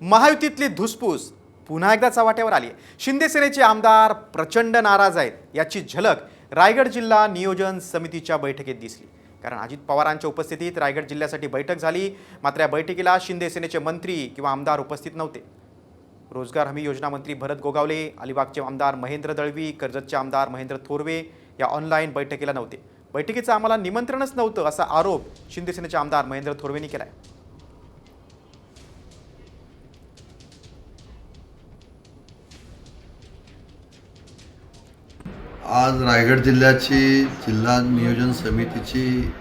महायुतीतली धुसफूस पुन्हा एकदा चव्हाट्यावर आली आहे। शिंदे सेनेचे आमदार प्रचंड नाराज आहेत, याची झलक रायगड जिल्हा नियोजन समितीच्या बैठकीत दिसली। कारण अजित पवारांच्या उपस्थितीत रायगड जिल्ह्यासाठी बैठक झाली, मात्र या बैठकीला शिंदे सेनेचे मंत्री किंवा आमदार उपस्थित नव्हते। रोजगार हमी योजना मंत्री भरत गोगावले, अलिबागचे आमदार महेंद्र दळवी, कर्जतचे आमदार महेंद्र थोरवे या ऑनलाईन बैठकीला नव्हते। बैठकीचं आम्हाला निमंत्रणच नव्हतं असा आरोप शिंदे सेनेचे आमदार महेंद्र थोरवेंनी केलाय। आज रायगड जिल्ह्याची जिल्हा नियोजन समितीची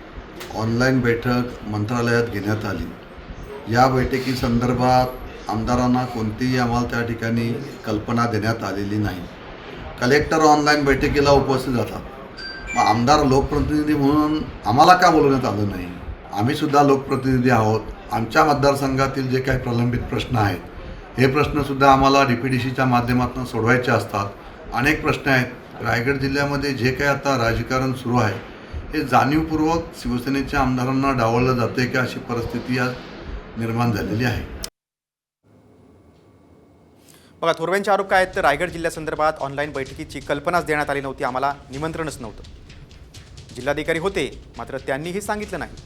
ऑनलाईन बैठक मंत्रालयात घेण्यात आली। या बैठकीसंदर्भात आमदारांना कोणतीही आम्हाला त्या ठिकाणी कल्पना देण्यात आलेली नाही। कलेक्टर ऑनलाईन बैठकीला उपस्थित होता, मग आमदार लोकप्रतिनिधी म्हणून आम्हाला का बोलवण्यात आलं नाही? आम्ही सुद्धा लोकप्रतिनिधी आहोत। आमच्या मतदारसंघातील जे काही प्रलंबित प्रश्न आहेत हे प्रश्नसुद्धा आम्हाला DPDCच्या माध्यमातून सोडवायचे असतात। अनेक प्रश्न आहेत। रायगड जिल्ह्यामध्ये जे काही आता राजकारण सुरू आहे हे जाणीवपूर्वक शिवसेनेच्या आमदारांना डावललं जाते की अशी परिस्थिती आज निर्माण झालेली आहे। बघा, थोरवेंचे आरोप काय आहेत तर रायगड जिल्ह्यासंदर्भात ऑनलाईन बैठकीची कल्पनाच देण्यात आली नव्हती, आम्हाला निमंत्रणच नव्हतं। जिल्हाधिकारी होते मात्र त्यांनीही सांगितलं नाही।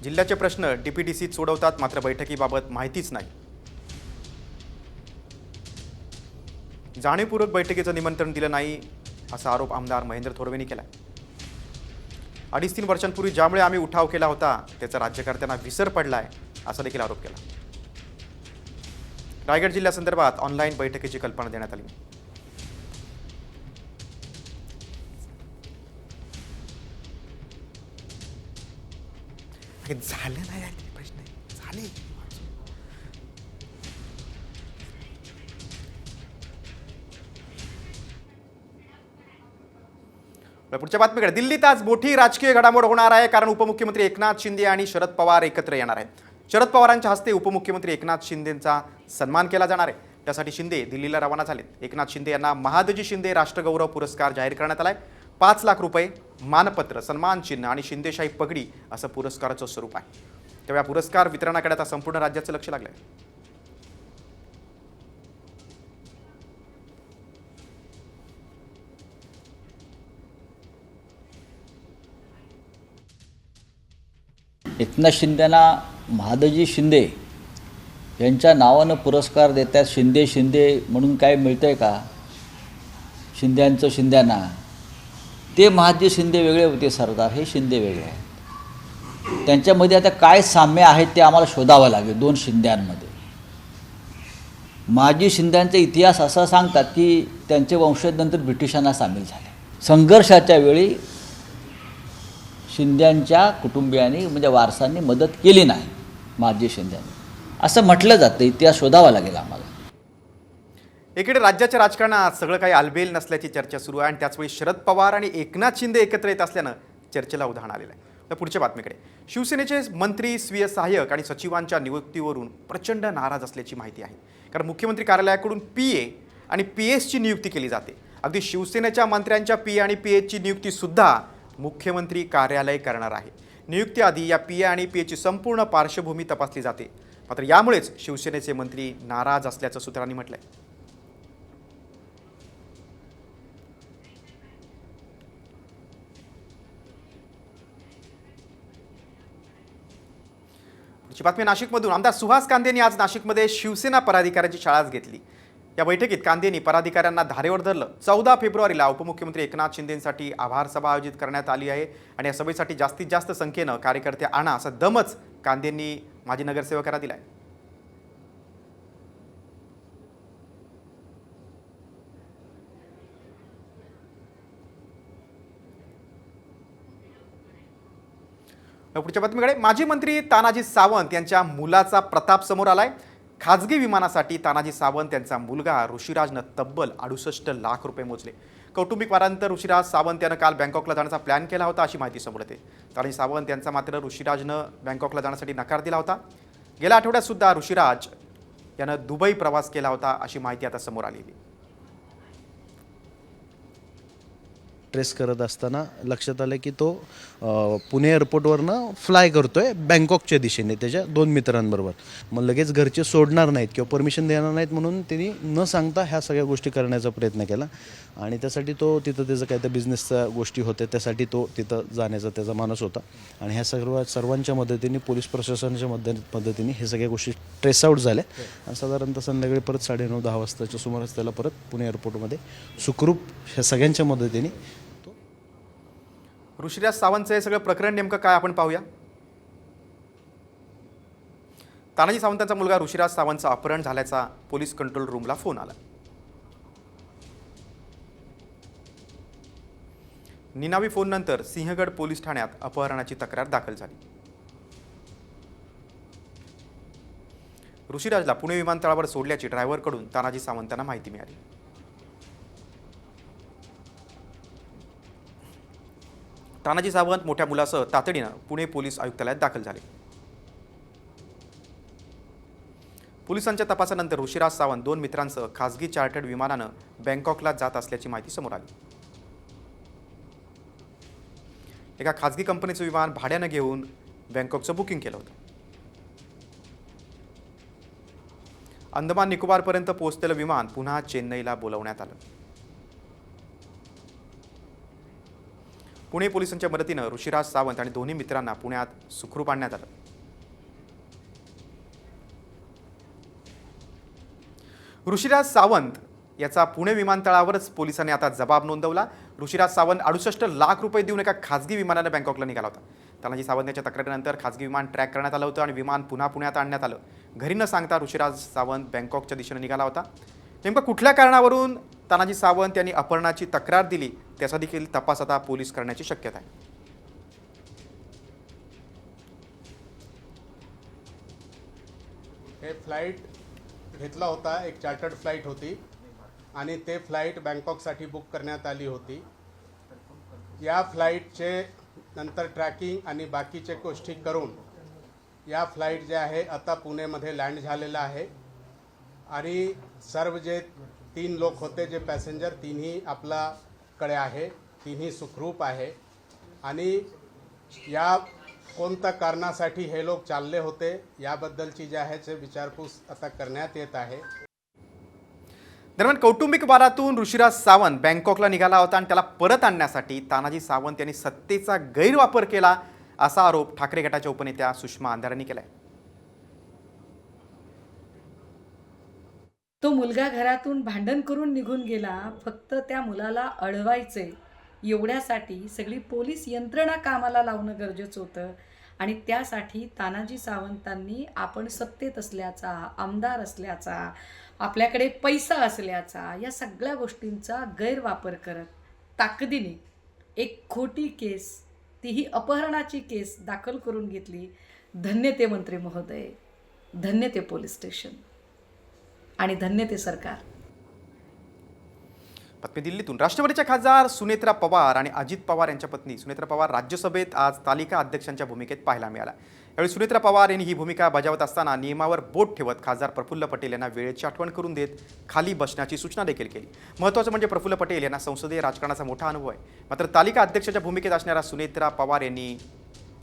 जिल्ह्याचे प्रश्न DPDCत सोडवतात मात्र बैठकीबाबत माहितीच नाही। जाणीवपूर्वक बैठकीचं निमंत्रण दिलं नाही असा आरोप आमदार महेंद्र थोरवेंनी केला। 2.5-3 वर्षांपूर्वी ज्यामुळे आम्ही उठाव केला होता त्याचा राज्यकर्त्यांना विसर पडलाय असा देखील आरोप केला। रायगड जिल्ह्यासंदर्भात ऑनलाईन बैठकीची कल्पना देण्यात आली। झालं नाही प्रश्न झाले। पुढच्या बातमीकडे, दिल्लीत आज मोठी राजकीय घडामोड होणार आहे, कारण उपमुख्यमंत्री एकनाथ शिंदे आणि शरद पवार एकत्र येणार आहेत। शरद पवारांच्या हस्ते उपमुख्यमंत्री एकनाथ शिंदेंचा सन्मान केला जाणार आहे। त्यासाठी शिंदे दिल्लीला रवाना झालेत। एकनाथ शिंदे यांना महादजी शिंदे राष्ट्रगौरव पुरस्कार जाहीर करण्यात आलाय। 5 लाख रुपये, मानपत्र, सन्मान चिन्ह आणि शिंदेशाही पगडी असं पुरस्काराचं स्वरूप आहे। तेव्हा पुरस्कार वितरणाकडे आता संपूर्ण राज्याचं लक्ष लागलंय। एकनाथ शिंदेना महादजी शिंदे यांच्या नावानं पुरस्कार देतात। शिंदे शिंदे म्हणून काय मिळतं आहे का? शिंद्यांचं शिंद्यांना, ते महादजी शिंदे वेगळे होते, सरदार हे शिंदे वेगळे आहेत। त्यांच्यामध्ये आता काय साम्य आहेत ते आम्हाला शोधावं लागेल। 2 शिंद्यांमध्ये महादजी शिंद्यांचा इतिहास असा सांगतात की त्यांचे वंशज नंतर ब्रिटिशांना सामील झाले। संघर्षाच्या वेळी शिंद्यांच्या कुटुंबियांनी म्हणजे वारसांनी मदत केली नाही महादजी शिंद्यांनी, असं म्हटलं जातं। इतिहास शोधावा लागेल आम्हाला। एकीकडे राज्याच्या राजकारणात सगळं काही आलबेल नसल्याची चर्चा सुरू आहे आणि त्याचवेळी शरद पवार आणि एकनाथ शिंदे एकत्र येत असल्यानं चर्चेला उधाण आलेलं आहे। तर पुढच्या बातमीकडे, शिवसेनेचे मंत्री, स्वीय सहाय्यक आणि सचिवांच्या नियुक्तीवरून प्रचंड नाराज असल्याची माहिती आहे। कारण मुख्यमंत्री कार्यालयाकडून PA आणि PSची नियुक्ती केली जाते। अगदी शिवसेनेच्या मंत्र्यांच्या PA आणि PSची नियुक्ती सुद्धा मुख्यमंत्री कार्यालय करणार आहे। नियुक्तीआधी या PA आणि PAची संपूर्ण पार्श्वभूमी तपासली जाते। मात्र यामुळेच शिवसेनेचे मंत्री नाराज असल्याचं सूत्रांनी म्हटलंय। पुढची बातमी नाशिकमधून, आमदार सुहास कांदेंनी आज नाशिकमध्ये शिवसेना पदाधिकाऱ्यांची शाळाच घेतली। या बैठकीत कांदेंनी पदाधिकाऱ्यांना धारेवर धरलं। 14 फेब्रुवारीला उपमुख्यमंत्री एकनाथ शिंदेंसाठी आभार सभा आयोजित करण्यात आली आहे आणि या सभेसाठी जास्तीत जास्त संख्येनं कार्यकर्ते आणा असा दमच कांदेंनी माजी नगरसेवकांना दिलाय। पुढच्या बातमीकडे, माजी मंत्री तानाजी सावंत यांच्या मुलाचा प्रताप समोर आलाय। खाजगी विमानासाठी तानाजी सावंत यांचा मुलगा ऋषिराजनं तब्बल 68 लाख रुपये मोजले। कौटुंबिक वादानंतर ऋषिराज सावंत यानं काल बँकॉकला जाण्याचा प्लॅन केला होता अशी माहिती समोर येते। तानाजी सावंत यांचा मात्र ऋषिराजनं बँकॉकला जाण्यासाठी नकार दिला होता। गेल्या आठवड्यात सुद्धा ऋषिराज यानं दुबई प्रवास केला होता अशी माहिती आता समोर आली आहे। ट्रेस करत असताना लक्षात आलं की तो पुणे एअरपोर्टवरनं फ्लाय करतो आहे बँकॉकच्या दिशेने त्याच्या 2 मित्रांबरोबर. मग लगेच घरचे सोडणार नाहीत किंवा परमिशन देणार नाहीत म्हणून त्यांनी न सांगता ह्या सगळ्या गोष्टी करण्याचा प्रयत्न केला आणि त्यासाठी तो तिथं त्याचं काय तर बिझनेसच्या गोष्टी होत्या त्यासाठी तो तिथं जाण्याचा त्याचा मानस होता आणि ह्या सर्वांच्या मदतीने पोलीस प्रशासनाच्या मदतीने हे सगळ्या गोष्टी ट्रेस आऊट झाल्या आणि साधारणतः संध्याकाळी परत 9:30-10 वाजताच्या सुमारास त्याला परत पुणे एअरपोर्टमध्ये सुखरूप ह्या सगळ्यांच्या मदतीने. ऋषिराज सावंतचं हे सगळं प्रकरण नेमकं काय आपण पाहूया. तानाजी सावंतांचा मुलगा ऋषिराज सावंतचं अपहरण झाल्याचा पोलीस कंट्रोल रूमला फोन आला. निनावी फोननंतर सिंहगड पोलीस ठाण्यात अपहरणाची तक्रार दाखल झाली. ऋषिराजला पुणे विमानतळावर सोडल्याची ड्रायव्हरकडून तानाजी सावंतांना माहिती मिळाली. तानाजी सावंत मोठ्या मुलासह तातडीनं पुणे पोलीस आयुक्तालयात दाखल झाले. पोलिसांच्या तपासानंतर ऋषिराज सावंत 2 मित्रांसह खासगी चार्टर्ड विमानानं बँकॉकला जात असल्याची माहिती समोर आली. एका खासगी कंपनीचं विमान भाड्यानं घेऊन बँकॉकचं बुकिंग केलं होतं. अंदमान निकोबारपर्यंत पोहोचलेलं विमान पुन्हा चेन्नईला बोलवण्यात आलं. पुणे पोलिसांच्या मदतीनं ऋषिराज सावंत आणि दोन्ही मित्रांना पुण्यात सुखरूप आणण्यात आलं. ऋषिराज सावंत याचा पुणे विमानतळावरच पोलिसांनी आता जबाब नोंदवला. ऋषिराज सावंत 68 लाख रुपये देऊन एका खासगी विमानानं बँकॉकला निघाला होता. तानाजी सावंत यांच्या तक्रारीनंतर खासगी विमान ट्रॅक करण्यात आलं होतं आणि विमान पुन्हा पुण्यात आणण्यात आलं. घरी न सांगता ऋषिराज सावंत बँकॉकच्या दिशेने निघाला होता. नेमकं कुठल्या कारणावरून तानाजी सावंत यांनी अपहरणाची तक्रार दिली त्याचा देखील तपास आता पोलीस करण्याची शक्यता आहे. हे फ्लाईट घेतला होता, एक चार्टर्ड फ्लाईट होती आणि ते फ्लाईट बँकॉकसाठी बुक करण्यात आली होती. या फ्लाईटचे नंतर ट्रॅकिंग आणि बाकीचे गोष्टी करून या फ्लाईट जे आहे आता पुणेमध्ये लँड झालेला आहे आणि सर्व जे 3 लोक होते जे पॅसेंजर तिन्ही आपल्याकडे आहे, तिन्ही सुखरूप आहे आणि या कोणत्या कारणासाठी हे लोक चालले होते याबद्दलची जे आहे ते विचारपूस आता करण्यात येत आहे. दरम्यान कौटुंबिक वादातून ऋषिराज सावंत बँकॉकला निघाला होता आणि त्याला परत आणण्यासाठी तानाजी सावंत यांनी सत्तेचा गैरवापर केला असा आरोप ठाकरे गटाच्या उपनेत्या सुषमा अंधारे यांनी केलाय. तो मुलगा घरातून भांडण करून निघून गेला, फक्त त्या मुलाला अडवायचे एवढ्यासाठी सगळी पोलीस यंत्रणा कामाला लावणं गरजेचं होतं आणि त्यासाठी तानाजी सावंतांनी आपण सत्तेत असल्याचा, आमदार असल्याचा, आपल्याकडे पैसा असल्याचा या सगळ्या गोष्टींचा गैरवापर करत ताकदीने एक खोटी केस, तीही अपहरणाची केस दाखल करून घेतली. धन्य ते मंत्री महोदय, धन्य ते पोलीस स्टेशन आणि धन्य ते सरकार. बातमी दिल्लीतून. राष्ट्रवादीच्या खासदार सुनेत्रा पवार आणि अजित पवार यांच्या पत्नी सुनेत्रा पवार राज्यसभेत आज तालिका अध्यक्षांच्या भूमिकेत पाहायला मिळाला. यावेळी सुनेत्रा पवार यांनी ही भूमिका बजावत असताना नियमावर बोट ठेवत खासदार प्रफुल्ल पटेल यांना वेळेची आठवण करून देत खाली बसण्याची सूचना देखील केली. महत्त्वाचं म्हणजे प्रफुल्ल पटेल यांना संसदीय राजकारणाचा मोठा अनुभव आहे. मात्र तालिका अध्यक्षाच्या भूमिकेत असणाऱ्या सुनेत्रा पवार यांनी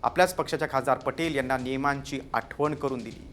आपल्याच पक्षाच्या खासदार पटेल यांना नियमांची आठवण करून दिली.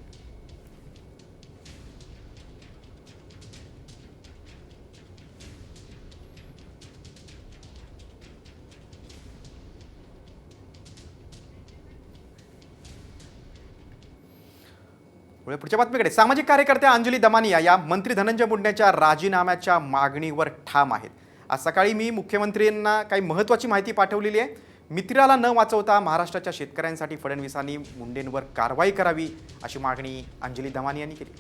पुढच्या बातमीकडे. सामाजिक कार्यकर्त्या अंजली दमानिया या मंत्री धनंजय मुंडेंच्या राजीनाम्याच्या मागणीवर ठाम आहेत. आज सकाळी मी मुख्यमंत्र्यांना काही महत्त्वाची माहिती पाठवलेली आहे. मित्राला न वाचवता महाराष्ट्राच्या शेतकऱ्यांसाठी फडणवीसांनी मुंडेंवर कारवाई करावी अशी मागणी अंजली दमानिया यांनी केली.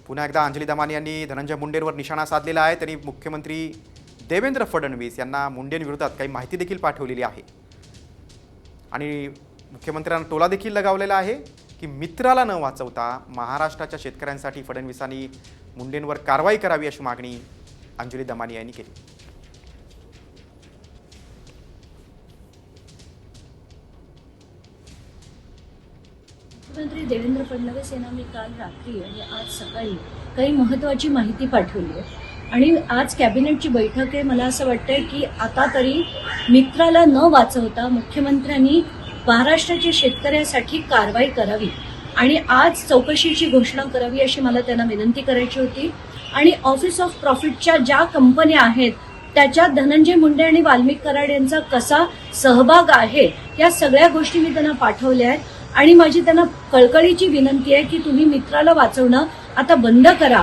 पुन्हा एकदा अंजली दमानिया यांनी धनंजय मुंडेंवर निशाणा साधलेला आहे. त्यांनी मुख्यमंत्री देवेंद्र फडणवीस यांना मुंडेंविरोधात काही माहिती देखील पाठवलेली आहे आणि मुख्यमंत्र्यांना टोला देखील लगावलेला आहे की मित्राला न वाचवता महाराष्ट्राच्या शेतकऱ्यांसाठी फडणवीसांनी मुंडेंवर कारवाई करावी अशी मागणी अंजली दमानिया यांनी केली. मुख्यमंत्री देवेंद्र फडणवीस यांना मी काल रात्री आणि आज सकाळी काही महत्त्वाची माहिती पाठवली आहे. आणि आज कॅबिनेटची बैठक आहे. मला असं वाटतंय की आता तरी मित्राला न वाचवता मुख्यमंत्र्यांनी महाराष्ट्राच्या शेतकऱ्यांसाठी कारवाई करावी आणि आज चौकशीची घोषणा करावी अशी मला त्यांना विनंती करायची होती. आणि ऑफिस ऑफ प्रॉफिटच्या ज्या कंपन्या आहेत त्याच्यात धनंजय मुंडे आणि वाल्मिक कराड यांचा कसा सहभाग आहे या सगळ्या गोष्टी मी त्यांना पाठवल्या आहेत. आणि माझी त्यांना कळकळीची विनंती आहे की तुम्ही मित्राला वाचवणं आता बंद करा.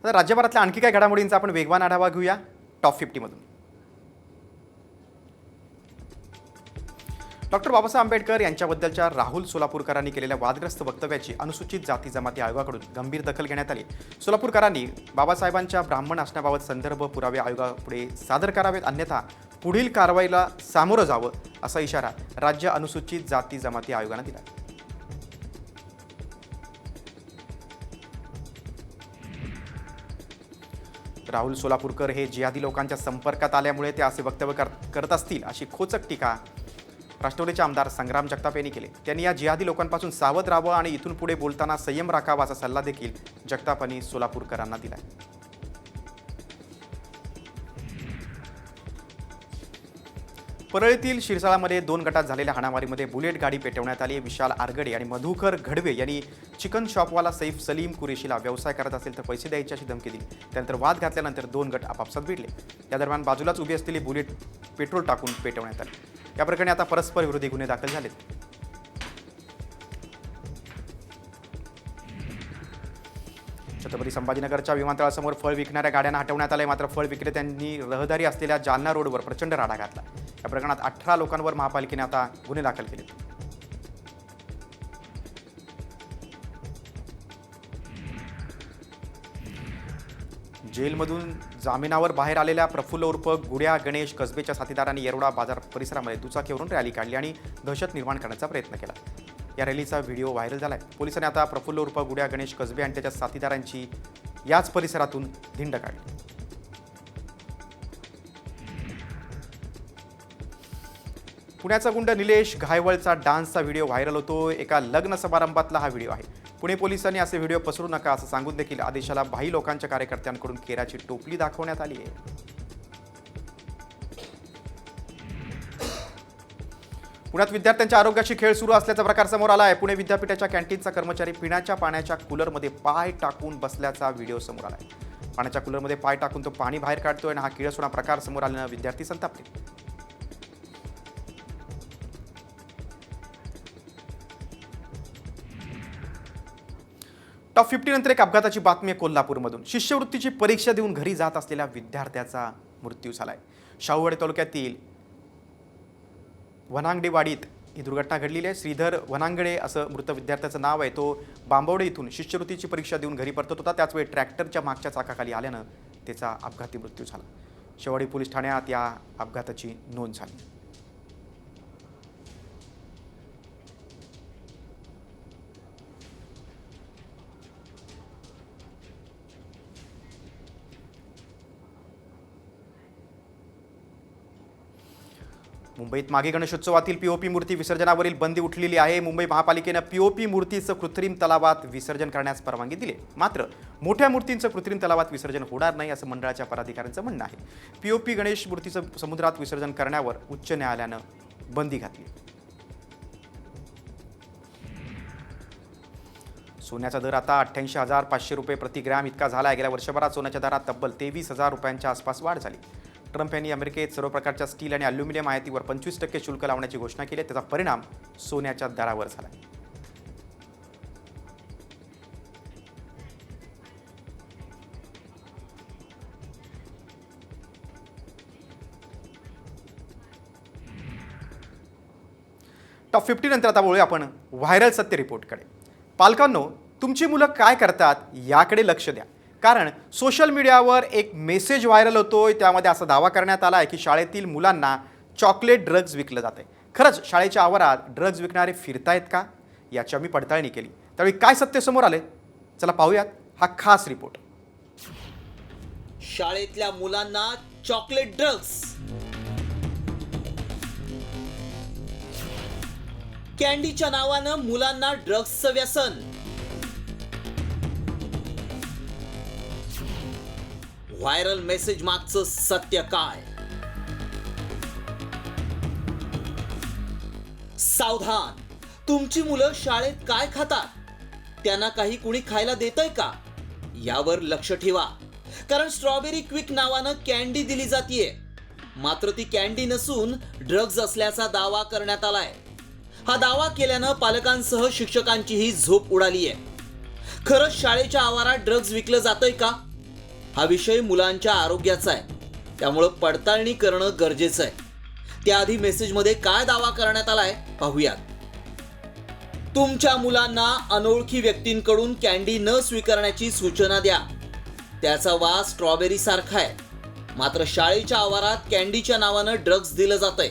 आता राज्यभरातल्या आणखी काय घडामोडींचा आपण वेगवान आढावा घेऊया टॉप 50 मधून. डॉक्टर बाबासाहेब आंबेडकर यांच्याबद्दलच्या राहुल सोलापूरकरांनी केलेल्या वादग्रस्त वक्तव्याची अनुसूचित जाती जमाती आयोगाकडून गंभीर दखल घेण्यात आली. सोलापूरकरांनी बाबासाहेबांच्या ब्राह्मण असण्याबाबत संदर्भ पुरावे आयोगापुढे सादर करावेत, अन्यथा पुढील कारवाईला सामोरं जावं असा इशारा राज्य अनुसूचित जाती जमाती आयोगानं दिला. राहुल सोलापूरकर हे जिहादी लोकांच्या संपर्कात आल्यामुळे ते असे वक्तव्य करत असतील अशी खोचक टीका राष्ट्रवादीचे आमदार संग्राम जगताप यांनी केले. त्यांनी या जिहादी लोकांपासून सावध राहावं आणि इथून पुढे बोलताना संयम राखावा असा सल्ला देखील जगताप यांनी सोलापूरकरांना दिला. परळीतील शिरसाळामध्ये 2 गटात झालेल्या हाणामारीमध्ये बुलेट गाडी पेटवण्यात आली. विशाल आरगडे आणि मधुकर घडवे यांनी चिकन शॉपवाला सैफ सलीम कुरेशीला व्यवसाय करत असेल तर पैसे द्यायची अशी धमकी दिली. त्यानंतर वाद घातल्यानंतर 2 गट आपापसात भिडले. या दरम्यान बाजूलाच उभी असलेली बुलेट पेट्रोल टाकून पेटवण्यात आली. या प्रकरणी आता परस्पर विरोधी गुन्हे दाखल झालेत. छत्रपती संभाजीनगरच्या विमानतळासमोर फळ विकणाऱ्या गाड्यांना हटवण्यात आले. मात्र फळ विक्रेत्यांनी रहदारी असलेल्या जालना रोडवर प्रचंड राडा घातला. या प्रकरणात 18 लोकांवर महापालिकेने आता गुन्हे दाखल केले. जेलमधून जामिनावर बाहेर आलेल्या प्रफुल्ल उर्फ गुड्या गणेश कसबेच्या साथीदारांनी येरवडा बाजार परिसरामध्ये दुचाकीवरून रॅली काढली आणि दहशत निर्माण करण्याचा प्रयत्न केला. या रॅलीचा व्हिडिओ व्हायरल झालाय. पोलिसांनी आता प्रफुल्ल उर्फ गुड्या गणेश कसबे आणि त्याच्या साथीदारांची याच परिसरातून धिंड काढली. पुण्याचा गुंड निलेश घायवळचा डान्सचा व्हिडिओ व्हायरल होतो. एका लग्न समारंभातला हा व्हिडिओ आहे. पुणे पोलिसांनी असे व्हिडिओ पसरू नका असं सांगून देखील आदेशाला भाई लोकांच्या कार्यकर्त्यांकडून केराची टोपली दाखवण्यात आली आहे. पुण्यात विद्यार्थ्यांच्या आरोग्याशी खेळ सुरू असल्याचा प्रकार समोर आला आहे. पुणे विद्यापीठाच्या कॅन्टीनचा कर्मचारी पिण्याच्या पाण्याच्या कूलरमध्ये पाय टाकून बसल्याचा व्हिडिओ समोर आला आहे. पाण्याच्या कूलरमध्ये पाय टाकून तो पाणी बाहेर काढतोय आणि हा किळसवाणा प्रकार समोर आल्यानं विद्यार्थी संतापले. टॉप 50 नंतर एक अपघाताची बातमी आहे कोल्हापूरमधून. शिष्यवृत्तीची परीक्षा देऊन घरी जात असलेल्या विद्यार्थ्याचा मृत्यू झालाय. शाहूवाडी तालुक्यातील वनांगडेवाडीत ही दुर्घटना घडलेली आहे. श्रीधर वनांगडे असं मृत विद्यार्थ्याचं नाव आहे. तो बांबवडे इथून शिष्यवृत्तीची परीक्षा देऊन घरी परतत होता. त्याचवेळी ट्रॅक्टरच्या मागच्या चाकाखाली आल्यानं त्याचा अपघाती मृत्यू झाला. शेवाडी पोलीस ठाण्यात या अपघाताची नोंद झाली. मुंबईत मागे गणेशोत्सवातील पीओपी मूर्ती विसर्जनावरील बंदी उठलेली आहे. मुंबई महापालिकेनं पीओपी मूर्तीचं कृत्रिम तलावात विसर्जन करण्यास परवानगी दिली. मात्र मोठ्या मूर्तींचं कृत्रिम तलावात विसर्जन होणार नाही असं मंडळाच्या पदाधिकाऱ्यांचं म्हणणं आहे. पीओपी गणेश मूर्तीचं समुद्रात विसर्जन करण्यावर उच्च न्यायालयानं बंदी घातली. सोन्याचा दर आता 88,500 रुपये प्रति ग्रॅम इतका झाला आहे. गेल्या वर्षभरात सोन्याच्या दरात तब्बल 23,000 रुपयांच्या आसपास वाढ झाली. ट्रम्प यांनी अमेरिकेत सर्व प्रकारच्या स्टील आणि अल्युमिनियम आयातीवर 25% शुल्क लावण्याची घोषणा केली. त्याचा परिणाम सोन्याच्या दरावर झाला. टॉप 50 नंतर आता बोलूया आपण व्हायरल सत्य रिपोर्टकडे. पालकांनो, तुमची मुलं काय करतात याकडे लक्ष द्या. कारण सोशल मीडियावर एक मेसेज व्हायरल होतोय. त्यामध्ये असा दावा करण्यात आला आहे की शाळेतील मुलांना चॉकलेट ड्रग्ज विकलं जात आहे. खरंच शाळेच्या आवारात ड्रग्ज विकणारे फिरतायत का याची आम्ही पडताळणी केली. त्यावेळी काय सत्य समोर आले चला पाहूयात हा खास रिपोर्ट. शाळेतल्या मुलांना चॉकलेट ड्रग्ज, कॅन्डीच्या नावानं मुलांना ड्रग्जचं व्यसन. व्हायरल मेसेज मागचं सत्य काय? सावधान, तुमची मुलं शाळेत काय खातात, त्यांना काही कुणी खायला देतंय का, यावर लक्ष ठेवा. कारण स्ट्रॉबेरी क्विक नावानं कॅन्डी दिली जातीये, मात्र ती कॅन्डी नसून ड्रग्ज असल्याचा दावा करण्यात आलाय. हा दावा केल्यानं पालकांसह शिक्षकांचीही झोप उडालीये. खरंच शाळेच्या आवारात ड्रग्ज विकलं जातंय का? हा विषय मुलांच्या आरोग्याचा आहे, त्यामुळं पडताळणी करणं गरजेचं आहे. त्याआधी मेसेजमध्ये काय दावा करण्यात आलाय पाहूयात. तुमच्या मुलांना अनोळखी व्यक्तींकडून कॅन्डी न स्वीकारण्याची सूचना द्या. त्याचा वास स्ट्रॉबेरी सारखा आहे, मात्र शाळेच्या आवारात कॅन्डीच्या नावानं ड्रग्ज दिलं जातंय.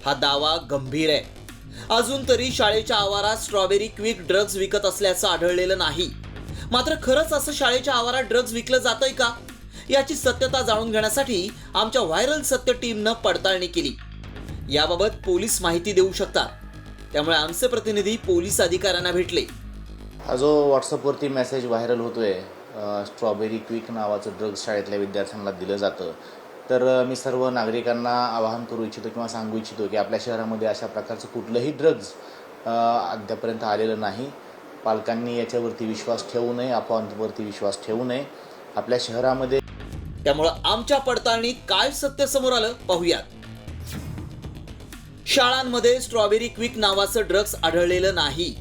हा दावा गंभीर आहे. अजून तरी शाळेच्या आवारात स्ट्रॉबेरी क्विक ड्रग्ज विकत असल्याचं आढळलेलं नाही. मात्र खरंच असं शाळेच्या आवारात ड्रग्ज विकलं जातंय का, याची सत्यता जाणून घेण्यासाठी आमच्या व्हायरल सत्य टीमनं पडताळणी केली. याबाबत पोलीस माहिती देऊ शकतात, त्यामुळे आमचे प्रतिनिधी पोलीस अधिकाऱ्यांना भेटले. हा जो व्हॉट्सअपवरती मेसेज व्हायरल होतोय, स्ट्रॉबेरी क्विक नावाचं ड्रग्ज शाळेतल्या विद्यार्थ्यांना दिलं जातं, तर मी सर्व नागरिकांना आवाहन करू इच्छितो किंवा सांगू इच्छितो की आपल्या शहरामध्ये अशा प्रकारचं कुठलंही ड्रग्ज अद्यापर्यंत आलेलं नाही. पालकांनी याच्यावरती विश्वास ठेवू नये, अफवांवरती विश्वास ठेवू नये आपल्या शहरामध्ये. त्यामुळं आमच्या पडताळणीत काय सत्य समोर आलं पाहूयात. शाळांमध्ये स्ट्रॉबेरी क्विक नावाचं ड्रग्ज आढळलेलं नाही.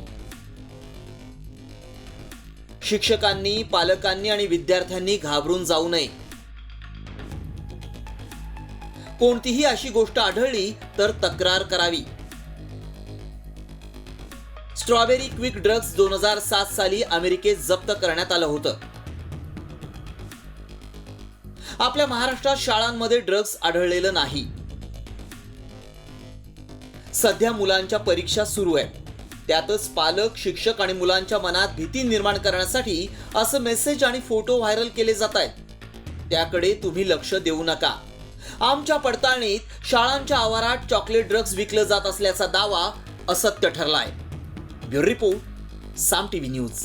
शिक्षकांनी, पालकांनी आणि विद्यार्थ्यांनी घाबरून जाऊ नये. कोणतीही अशी गोष्ट आढळली तर तक्रार करावी. स्ट्रॉबेरी क्विक ड्रग्ज 2007 साली अमेरिकेत जप्त करण्यात आलं होतं. आपल्या महाराष्ट्रात शाळांमध्ये ड्रग्ज आढळलेलं नाही. सध्या मुलांच्या परीक्षा सुरू आहेत, त्यातच पालक, शिक्षक आणि मुलांच्या मनात भीती निर्माण करण्यासाठी असं मेसेज आणि फोटो व्हायरल केले जात आहेत. त्याकडे तुम्ही लक्ष देऊ नका. आमच्या पडताळणीत शाळांच्या आवारात चॉकलेट ड्रग्ज विकलं जात असल्याचा दावा असत्य ठरलाय. ब्युरो रिपोर्ट, साम टीव्ही न्यूज.